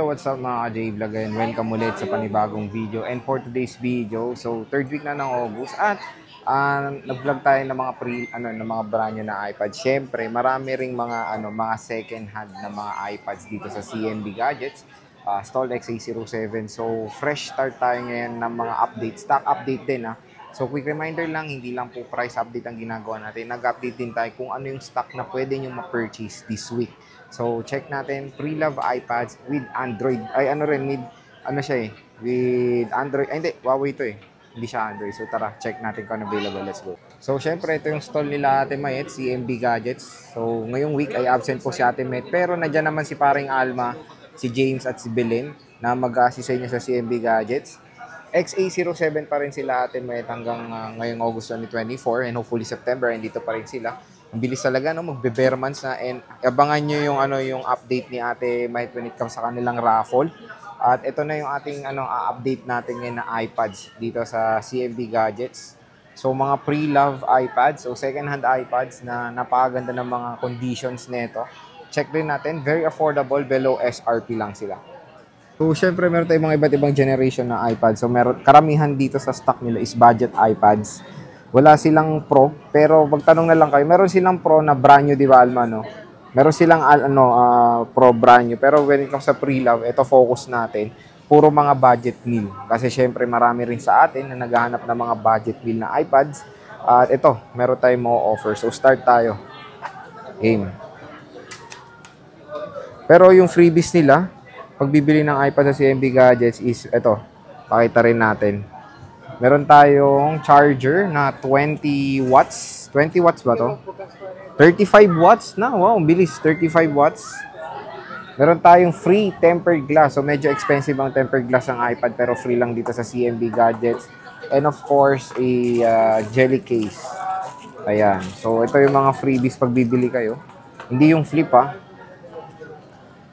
Hello, what's up mga ka-J-Vlog and welcome ulit sa panibagong video. And for today's video, so third week na ng August at nag-vlog tayo ng mga ng mga brand new na iPad. Syempre, marami ring mga second hand na mga iPads dito sa CNB Gadgets, Stall XA07. So fresh start tayo ngayon ng mga updates, stock update din ha. So quick reminder lang, hindi lang po price update ang ginagawa natin. Nag-update din tayo kung ano yung stock na pwede nyo ma-purchase this week. So check natin, pre-love iPads with Android. Ay with Android. Ay hindi, Huawei ito eh. Hindi siya Android. So tara, check natin kung ano available. Let's go. So syempre, ito yung stall nila Ate Mayet, CMB Gadgets. So ngayong week ay absent po si Ate Mayet. Pero nandiyan naman si paring Alma, si James at si Belen na mag-assist sa inyo sa CMB Gadgets. XA07 pa rin sila Ate Mayet hanggang ngayong August 2024 and hopefully September, and dito pa rin sila. Ang bilis talaga, no? Magbe-bare months na, and abangan nyo yung update ni Ate Mayet when it comes sa kanilang raffle. At ito na yung ating update natin ngayon na iPads dito sa CMB Gadgets. So mga pre-love iPads o second-hand iPads na napakaganda ng mga conditions nito. Check din natin, very affordable, below SRP lang sila. So, syempre, meron tayong mga iba't ibang generation na iPad. So, karamihan dito sa stock nila is budget iPads. Wala silang Pro, pero magtanong na lang kayo, meron silang Pro na brand new, di ba, Alma, no? Meron silang Pro brand new. Pero when it comes sa pre-love, ito focus natin, puro mga budget meal. Kasi syempre, marami rin sa atin na naghahanap ng mga budget meal na iPads. At ito, meron tayong mga offer. So, start tayo. Game. Pero yung freebies nila, pagbibili ng iPad sa CMB Gadgets is ito, pakita rin natin. Meron tayong charger na 20 watts. 20 watts ba to? 35 watts na. Wow, bilis. 35 watts. Meron tayong free tempered glass. So, medyo expensive ang tempered glass ng iPad pero free lang dito sa CMB Gadgets. And of course, a jelly case. Ayan. So, ito yung mga freebies pagbibili kayo. Hindi yung flip ha.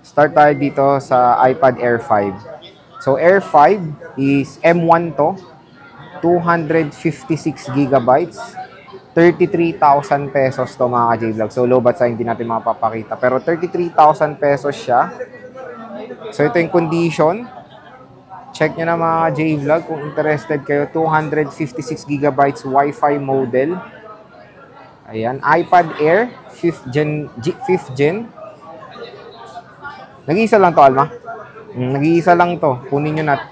Start tayo dito sa iPad Air 5. So, Air 5 is M1 to. 256 gigabytes. 33,000 pesos to mga ka-J-Vlog. So, low bat sa hindi natin mapapakita. Pero 33,000 pesos siya. So, ito yung condition. Check nyo na mga ka-J-Vlog kung interested kayo. 256 gigabytes Wi-Fi model. Ayan. iPad Air 5th gen. Nag-iisa lang to, Alma. Nag-iisa lang to. Kunin nyo na.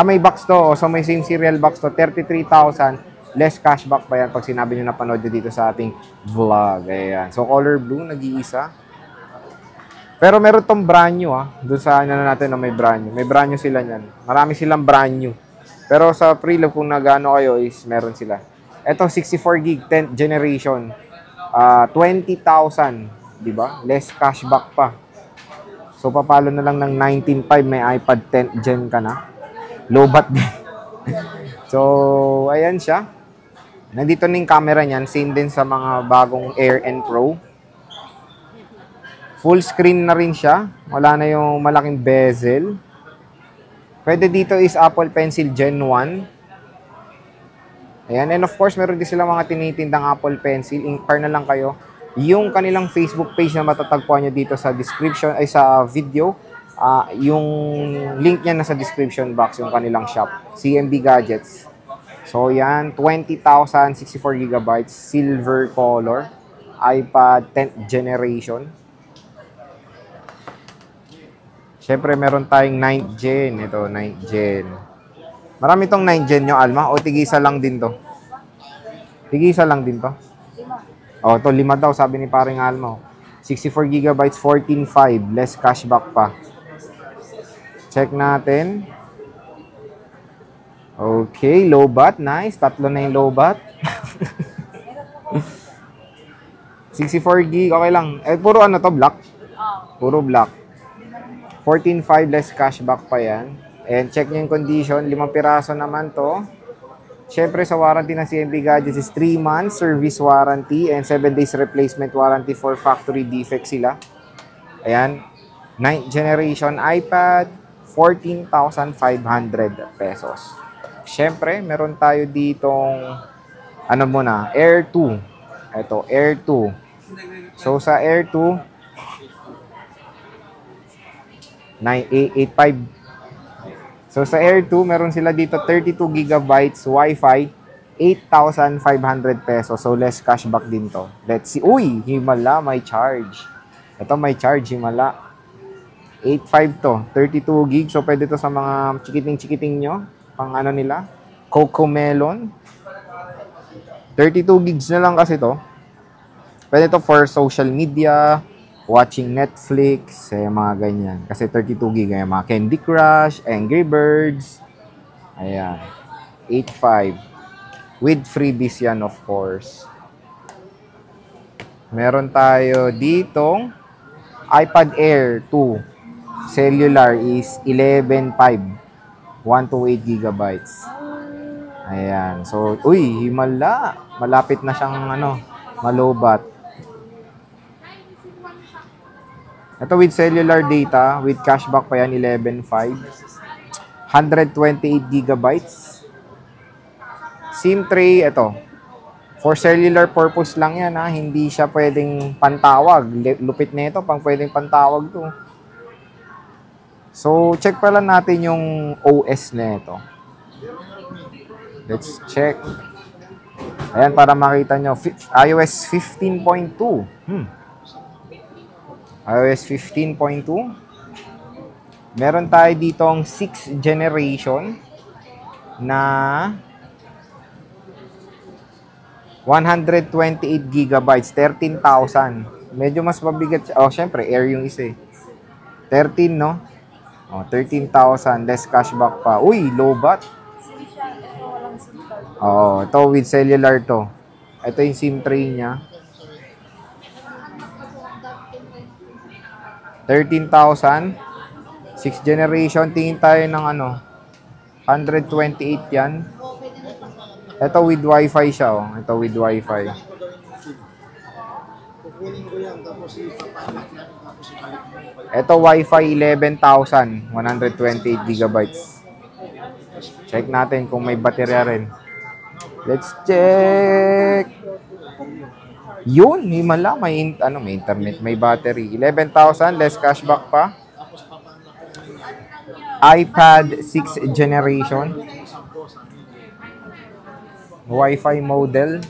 May box to. So, may same serial box to. 33,000. Less cashback pa yan pag sinabi nyo na panood nyo dito sa ating vlog. Ayan. So, color blue, nag-iisa. Pero meron tong brand new, ha. Doon sa natin na may brand new. May brand new sila nyan. Marami silang brand new. Pero sa pre-love, kung nagano kayo, is meron sila. Ito, 64 gig, 10th generation. 20,000. Diba? Less cashback pa. So, papalo na lang ng 19.5, may iPad 10th gen ka na. Low bat din. So, ayan siya. Nandito na yung camera niyan. Same din sa mga bagong Air and Pro. Full screen na rin siya. Wala na yung malaking bezel. Pwede dito is Apple Pencil Gen 1. Ayan. And of course, meron din sila mga tinitindang Apple Pencil. Inquire na lang kayo. Yung kanilang Facebook page na matatagpuan nyo dito sa description, ay sa video, yung link niya nasa description box, yung kanilang shop, CMB Gadgets. So yan, 20,000, 64 gigabytes, silver color, iPad 10th generation. Siyempre meron tayong 9th gen, ito 9th gen. Marami tong 9th gen nyo, Alma, o tigisa lang din to? Tigisa lang din to? Oh, ito 5 daw, sabi ni paring Almo. 64 gigabytes, 14.5. Less cashback pa. Check natin. Okay, low bat. Nice. Tatlo na yung low bat. 64 gig, okay lang. Puro ano to, black? Puro black. 14.5, less cashback pa yan. And check nyo yung condition. 5 piraso naman to. Siyempre, sa warranty ng CMB Gadgets is 3 months service warranty and 7 days replacement warranty for factory defect sila. Ayan. 9th generation iPad, 14,500 pesos. Siyempre, meron tayo ditong Air 2. Ito, Air 2. So, sa Air 2, 9885. So sa Air 2, meron sila dito 32 gigabytes Wi-Fi, 8,500 pesos. So less cashback din to. Let's see. Uy, himala, may charge. Ito may charge, himala. 8.5 to, 32 gig. So pwede to sa mga chikiting-chikiting nyo. Pang ano nila, Cocomelon. 32 gigs na lang kasi to. Pwede to for social media, watching Netflix, mga ganyan. Kasi 32 gig, mga Candy Crush, Angry Birds. Ayan. 8.5. With freebies yan, of course. Meron tayo ditong iPad Air 2. Cellular is 11.5. 128 gigabytes. Ayan. So, uy, himala. Malapit na siyang, malobat. Ito with cellular data, with cashback pa yan, 11.5. 128 gigabytes. SIM tray, ito. For cellular purpose lang yan, ha. Hindi siya pwedeng pantawag. Lupit na ito, pang pwedeng pantawag to. So, check pala natin yung OS na ito. Let's check. Ayan, para makita nyo. iOS 15.2. iOS 15.2. Meron tayo ditong 6th generation na 128 gigabytes, 13,000. Medyo mas mabigat siya. Oh, syempre, Air yung isa eh. 13, no? Oh, 13,000. Less cashback pa. Uy, low bat. Oh, ito with cellular to. Ito yung SIM tray niya. 13,000. 6th generation. Tingin tayo ng 128 yan. Ito with Wi-Fi siya. Oh. Ito with Wi-Fi. Ito Wi-Fi 11,000. 128 gigabytes. Check natin kung may baterya rin. Let's check. Yun, himala. May internet, may battery. 11,000, less cashback pa. iPad 6th generation. Wi-Fi model.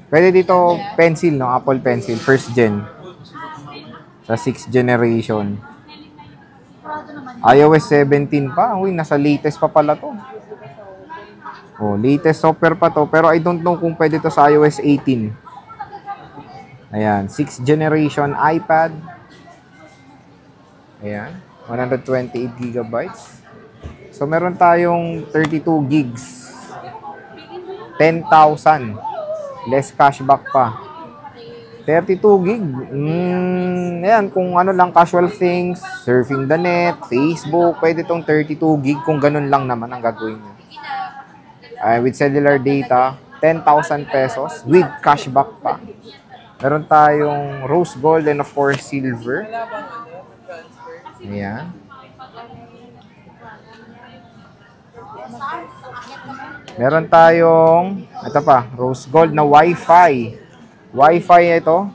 Pwede dito pencil, no? Apple Pencil, first gen. Sa 6th generation. iOS 17 pa. Uy, nasa latest pa pala to. Oh, latest software pa to. Pero I don't know kung pwede to sa iOS 18. Ayan, 6th generation iPad. Ayan, 128 gigabytes. So, meron tayong 32 gigs. 10,000. Less cashback pa. 32 gig. Ayan, kung lang casual things, surfing the net, Facebook, pwede tong 32 gig kung ganun lang naman ang gagawin nyo. With cellular data, 10,000 pesos with cashback pa. Meron tayong rose gold and of course silver. Ayan. Meron tayong, ito pa, rose gold na Wi-Fi. Wi-Fi ito.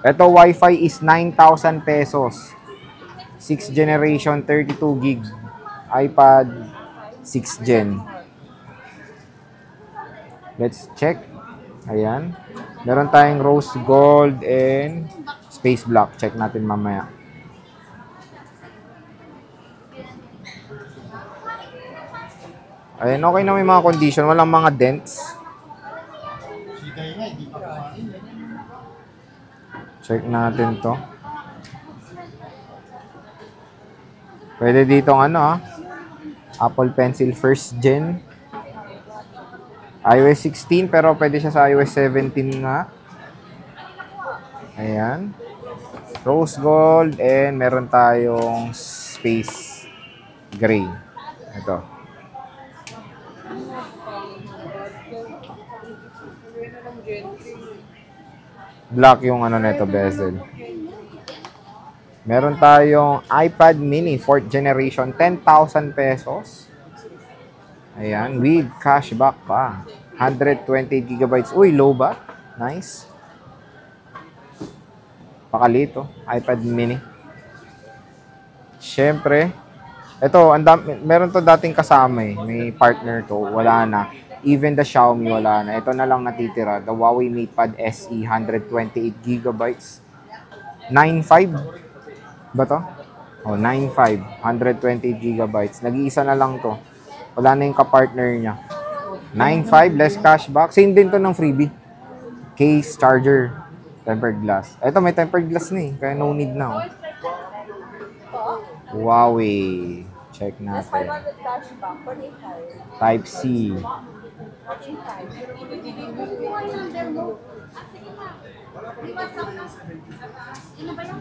Ito Wi-Fi is 9,000 pesos. 6th generation, 32 gig. iPad 6th gen. Let's check. Ayan. Meron tayong rose gold and space black. Check natin mamaya. Ayan, okay na may mga condition. Walang mga dents. Check natin to. Pwede ditong Apple Pencil first gen. iOS 16 pero pwede siya sa iOS 17 nga. Ayan. Rose gold and meron tayong space gray. Ito. Black yung nito bezel. Meron tayong iPad mini 4th generation, 10,000 pesos. Ayan, with cashback pa. 128 gigabytes. Uy, low ba? Nice. Pakalito, iPad mini. Siyempre, ito, meron to dating kasama eh. May partner to, wala na. Even the Xiaomi, wala na. Ito na lang natitira. The Huawei MatePad SE, 128 gigabytes. 9.5 ba to? Oh, 9.5, 128 gigabytes. Nag-iisa na lang to. Wala na yung kapartner niya. 9.5, less cashback. Same din to ng freebie. Case, charger, tempered glass. Ito, may tempered glass na eh. Kaya no need na. Oh. Huawei. Check natin. Type-C.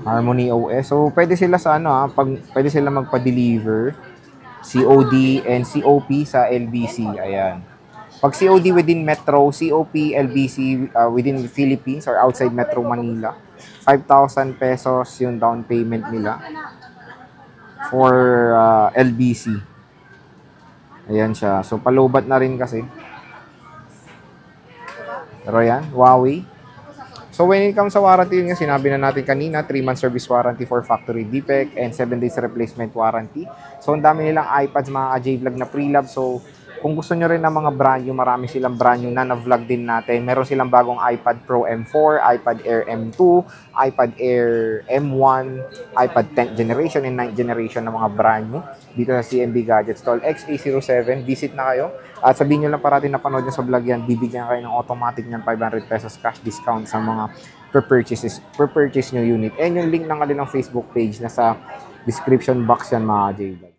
Harmony OS. So, pwede sila sa pwede sila magpa-deliver COD and COP sa LBC. Ayan. Pag COD within Metro, COP, LBC within Philippines or outside Metro Manila, 5,000 pesos yung down payment nila for LBC. Ayan siya. So, palobat na rin kasi. Pero yan, Huawei. So, when it comes sa warranty, yun nga, sinabi na natin kanina, 3-month service warranty for factory defect and 7 days replacement warranty. So, ang dami nilang iPads, mga J-Vlog na pre-love. So, kung gusto nyo rin ng mga brand new, marami silang brand new na na-vlog din natin. Meron silang bagong iPad Pro M4, iPad Air M2, iPad Air M1, iPad 10th generation and 9th generation ng mga brand new. Dito sa CMB Gadgets Stall XA07. Visit na kayo. At sabihin nyo lang parating na panood nyo sa vlog yan, bibigyan kayo ng automatic ng 500 pesos cash discount sa mga per purchase nyo unit. And yung link ng kanilang Facebook page nasa description box yan mga J-Vlog.